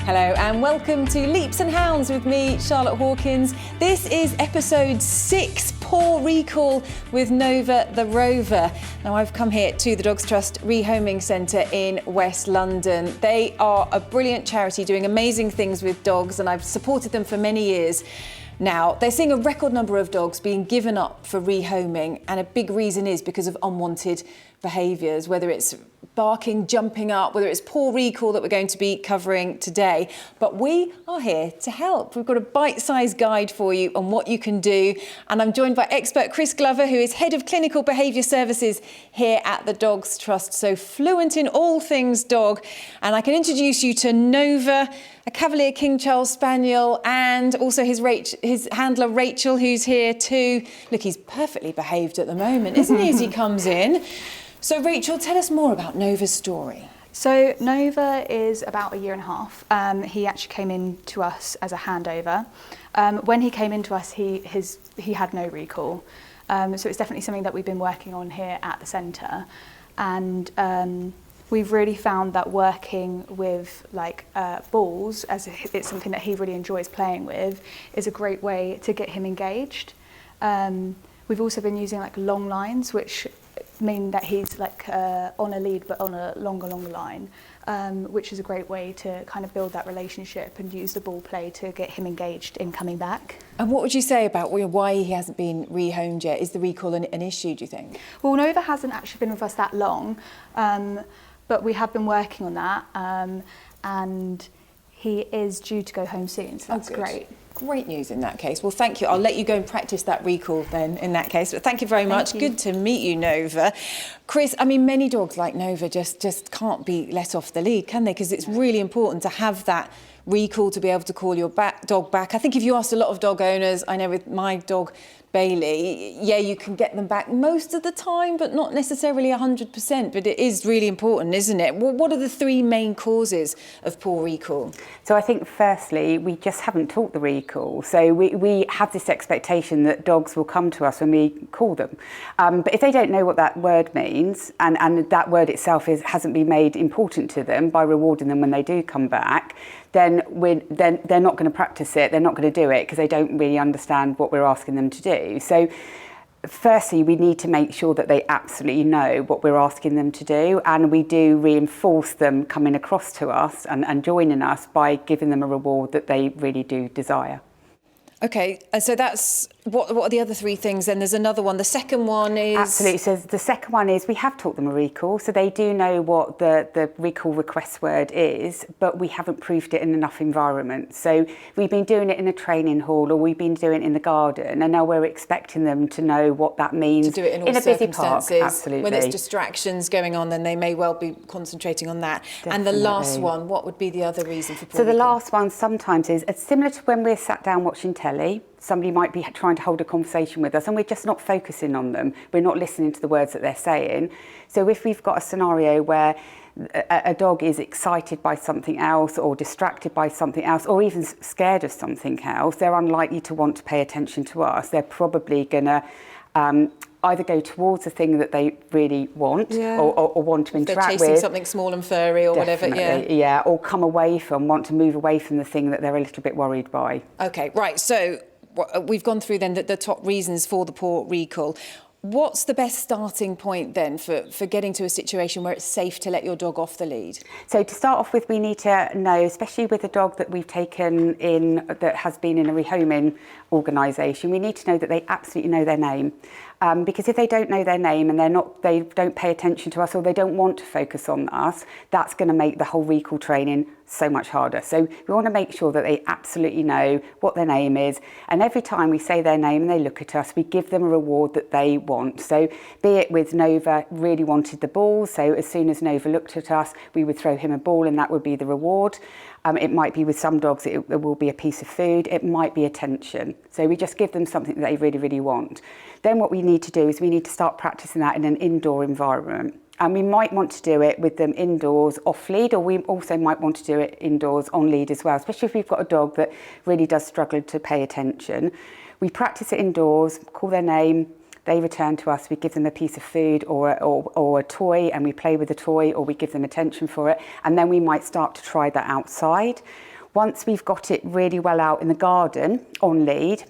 Hello and welcome to Leaps and Hounds with me, Charlotte Hawkins. This is episode 6, Paw Recall with Nova the Rover. Now I've come here to the Dogs Trust Rehoming Centre in West London. They are a brilliant charity doing amazing things with dogs and I've supported them for many years. Now, they're seeing a record number of dogs being given up for rehoming, and a big reason is because of unwanted behaviours, whether it's barking, jumping up, whether it's paw recall that we're going to be covering today. But we are here to help. We've got a bite-sized guide for you on what you can do. And I'm joined by expert Kris Glover, who is Head of Clinical Behaviour Services here at the Dogs Trust, so fluent in all things dog. And I can introduce you to Nova, a Cavalier King Charles Spaniel, and also his handler Rachel, who's here too. Look, he's perfectly behaved at the moment, isn't he, as he comes in? So Rachel, tell us more about Nova's story. So Nova is about 1.5 years. He actually came in to us as a handover. When he came into us, he had no recall. So it's definitely something that we've been working on here at the centre. And we've really found that working with balls, as it's something that he really enjoys playing with, is a great way to get him engaged. We've also been using long lines, which mean that he's on a lead but on a longer line, which is a great way to kind of build that relationship and use the ball play to get him engaged in coming back. And what would you say about why he hasn't been rehomed yet? Is the recall an issue, do you think? Well, Nova hasn't actually been with us that long, but we have been working on that, and he is due to go home soon, so that's great. Great news in that case. Well, thank you. I'll let you go and practice that recall then in that case. But thank you very much. Good to meet you, Nova. Kris, I mean, many dogs like Nova just can't be let off the lead, can they? Because it's really important to have that recall to be able to call your dog back. I think if you asked a lot of dog owners, I know with my dog Bailey, yeah, you can get them back most of the time, but not necessarily 100%. But it is really important, isn't it? Well, what are the 3 main causes of paw recall? So I think firstly, we just haven't taught the recall. So we have this expectation that dogs will come to us when we call them. But if they don't know what that word means, and that word itself hasn't been made important to them by rewarding them when they do come back, then they're not going to practice it, they're not going to do it because they don't really understand what we're asking them to do. So firstly, we need to make sure that they absolutely know what we're asking them to do, and we do reinforce them coming across to us and joining us by giving them a reward that they really do desire. Okay, so that's, what are the other 3 things then? There's another one. The second one is... Absolutely. So the second one is we have taught them a recall, so they do know what the recall request word is, but we haven't proved it in enough environments. So we've been doing it in a training hall, or we've been doing it in the garden, and now we're expecting them to know what that means. To do it in all a busy park. Absolutely. When there's distractions going on, then they may well be concentrating on that. Definitely. And the last one, what would be the other reason for paw recall? So the last one sometimes is similar to when we're sat down watching telly. Somebody might be trying to hold a conversation with us and we're just not focusing on them. We're not listening to the words that they're saying. So if we've got a scenario where a dog is excited by something else or distracted by something else or even scared of something else, they're unlikely to want to pay attention to us. They're probably going to either go towards the thing that they really want or want to interact with. They're chasing something small and furry or Definitely, whatever, yeah, or come away from, want to move away from the thing that they're a little bit worried by. Okay, right, so we've gone through then the top reasons for the paw recall. What's the best starting point then for getting to a situation where it's safe to let your dog off the lead? So to start off with, we need to know, especially with a dog that we've taken in that has been in a rehoming organisation, we need to know that they absolutely know their name. Because if they don't know their name and they don't pay attention to us or they don't want to focus on us, that's going to make the whole recall training so much harder. So we want to make sure that they absolutely know what their name is, and every time we say their name and they look at us, we give them a reward that they want. So be it with Nova really wanted the ball, so as soon as Nova looked at us, we would throw him a ball and that would be the reward. It might be with some dogs, it will be a piece of food, it might be attention. So we just give them something that they really, really want. Then what we need to do is we need to start practicing that in an indoor environment. And we might want to do it with them indoors off lead, or we also might want to do it indoors on lead as well, especially if we've got a dog that really does struggle to pay attention. We practice it indoors, call their name, they return to us, we give them a piece of food or a toy, and we play with the toy, or we give them attention for it, and then we might start to try that outside. Once we've got it really well out in the garden on lead,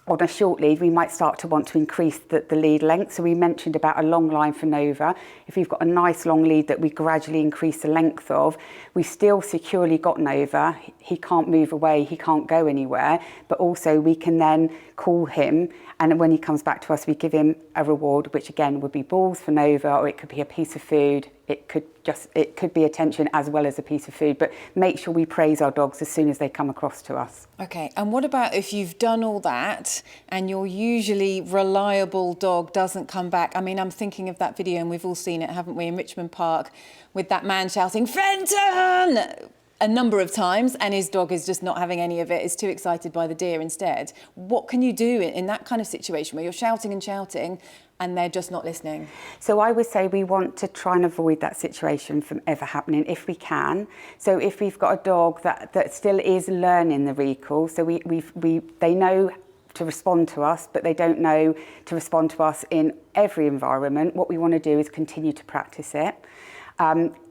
on a short lead, we might start to want to increase the lead length. So we mentioned about a long line for Nova. If we've got a nice long lead that we gradually increase the length of, we still securely got Nova. He can't move away, he can't go anywhere, but also we can then call him, and when he comes back to us, we give him a reward, which again would be balls for Nova, or it could be a piece of food. It could be attention as well as a piece of food, but make sure we praise our dogs as soon as they come across to us. Okay, and what about if you've done all that and your usually reliable dog doesn't come back? I mean, I'm thinking of that video, and we've all seen it, haven't we, in Richmond Park, with that man shouting, "Fenton!" a number of times, and his dog is just not having any of it, is too excited by the deer instead. What can you do in that kind of situation where you're shouting and shouting and they're just not listening? So I would say we want to try and avoid that situation from ever happening if we can. So if we've got a dog that still is learning the recall, so they know to respond to us, but they don't know to respond to us in every environment, what we want to do is continue to practice it.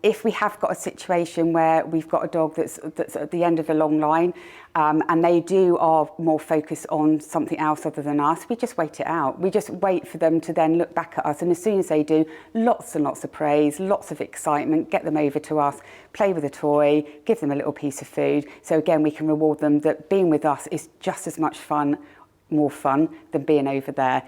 If we have got a situation where we've got a dog that's at the end of a long line, and they are more focused on something else other than us, we just wait it out. We just wait for them to then look back at us, and as soon as they do, lots and lots of praise, lots of excitement, get them over to us, play with a toy, give them a little piece of food. So again, we can reward them that being with us is just as much fun, more fun than being over there.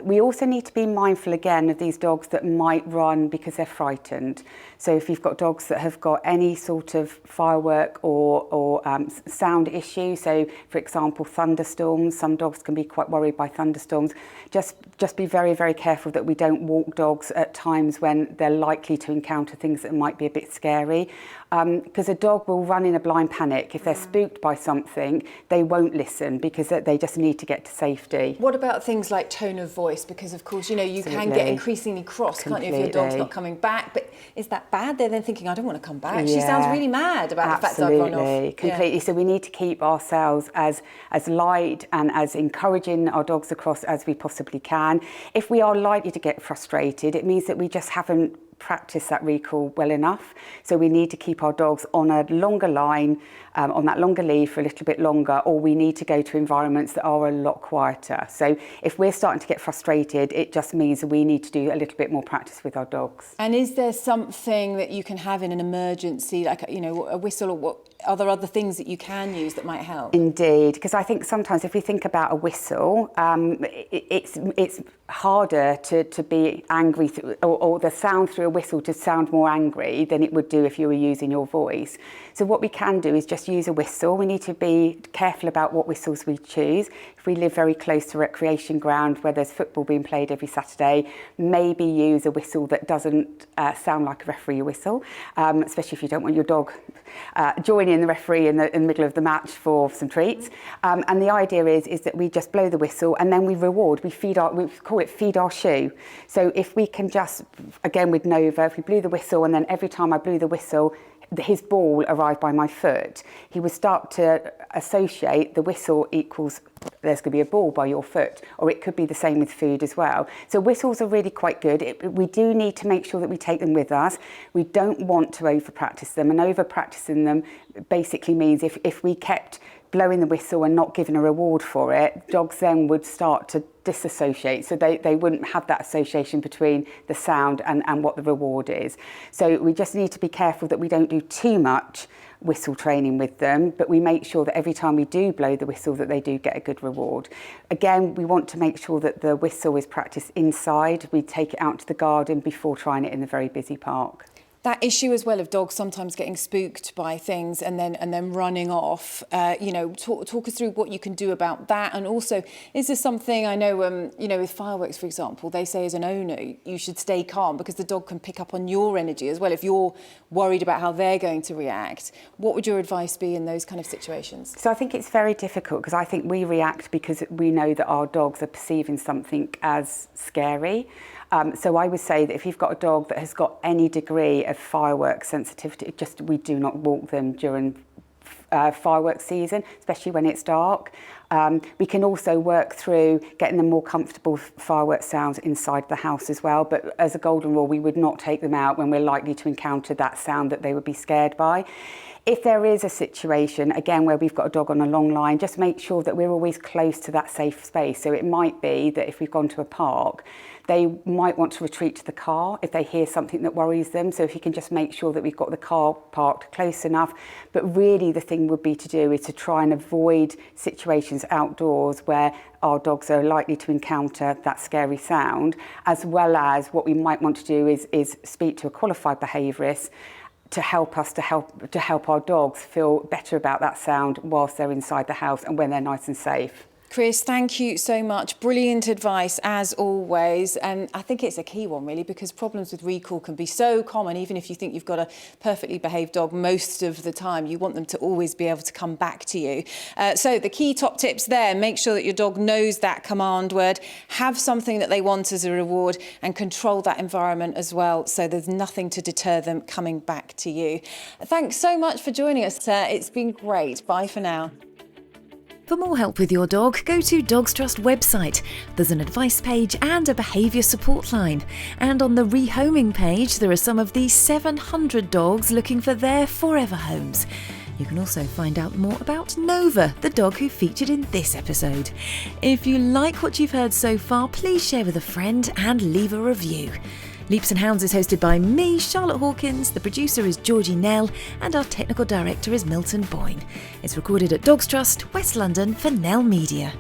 We also need to be mindful again of these dogs that might run because they're frightened. So if you've got dogs that have got any sort of firework or sound issue, so for example thunderstorms, some dogs can be quite worried by thunderstorms, just be very, very careful that we don't walk dogs at times when they're likely to encounter things that might be a bit scary. Because a dog will run in a blind panic. If they're spooked by something, they won't listen because they just need to get to safety. What about things like tone of voice? Because of course, you know, you can get increasingly cross, can't you, if your dog's not coming back? But is that bad? They're then thinking, I don't want to come back. Yeah. She sounds really mad about the fact that I've run off. Completely. Yeah. So we need to keep ourselves as light and as encouraging our dogs across as we possibly can. If we are likely to get frustrated, it means that we just haven't practice that recall well enough. So we need to keep our dogs on a longer line, on that longer lead for a little bit longer, or we need to go to environments that are a lot quieter. So if we're starting to get frustrated, it just means that we need to do a little bit more practice with our dogs. And is there something that you can have in an emergency, like, you know, a whistle, or what? Are there other things that you can use that might help? Indeed, because I think sometimes if we think about a whistle, it's harder to be angry or the sound through a whistle to sound more angry than it would do if you were using your voice. So what we can do is just use a whistle. We need to be careful about what whistles we choose. If we live very close to a recreation ground where there's football being played every Saturday, maybe use a whistle that doesn't sound like a referee whistle, especially if you don't want your dog joining the referee in the middle of the match for some treats. And the idea is that we just blow the whistle and then we reward. We call it feed our shoe. So if we can just, again with Nova, if we blew the whistle and then every time I blew the whistle, his ball arrived by my foot, he would start to associate the whistle equals there's going to be a ball by your foot, or it could be the same with food as well. So whistles are really quite good. We do need to make sure that we take them with us. We don't want to over practice them, and over practicing them basically means if we kept blowing the whistle and not giving a reward for it, dogs then would start to disassociate. So they wouldn't have that association between the sound and what the reward is. So we just need to be careful that we don't do too much whistle training with them, but we make sure that every time we do blow the whistle that they do get a good reward. Again, we want to make sure that the whistle is practiced inside. We take it out to the garden before trying it in the very busy park. That issue as well of dogs sometimes getting spooked by things and then running off. You know, talk us through what you can do about that. And also, is there something, I know, you know, with fireworks, for example, they say as an owner you should stay calm because the dog can pick up on your energy as well. If you're worried about how they're going to react, what would your advice be in those kind of situations? So I think it's very difficult because I think we react because we know that our dogs are perceiving something as scary. So I would say that if you've got a dog that has got any degree of firework sensitivity, we do not walk them during fireworks season, especially when it's dark. We can also work through getting them more comfortable with fireworks sounds inside the house as well. But as a golden rule, we would not take them out when we're likely to encounter that sound that they would be scared by. If there is a situation, again, where we've got a dog on a long line, just make sure that we're always close to that safe space. So it might be that if we've gone to a park, they might want to retreat to the car if they hear something that worries them. So if you can just make sure that we've got the car parked close enough. But really the thing would be to do is to try and avoid situations outdoors where our dogs are likely to encounter that scary sound, as well as what we might want to do is speak to a qualified behaviourist to help us to help our dogs feel better about that sound whilst they're inside the house and when they're nice and safe. Kris, thank you so much. Brilliant advice as always. And I think it's a key one really, because problems with recall can be so common. Even if you think you've got a perfectly behaved dog most of the time, you want them to always be able to come back to you. So the key top tips there: make sure that your dog knows that command word, have something that they want as a reward, and control that environment as well, so there's nothing to deter them coming back to you. Thanks so much for joining us. It's been great. Bye for now. For more help with your dog, go to Dogs Trust website. There's an advice page and a behaviour support line. And on the rehoming page, there are some of the 700 dogs looking for their forever homes. You can also find out more about Nova, the dog who featured in this episode. If you like what you've heard so far, please share with a friend and leave a review. Leaps and Hounds is hosted by me, Charlotte Hawkins, the producer is Georgie Nell, and our technical director is Milton Boyne. It's recorded at Dogs Trust, West London for Nell Media.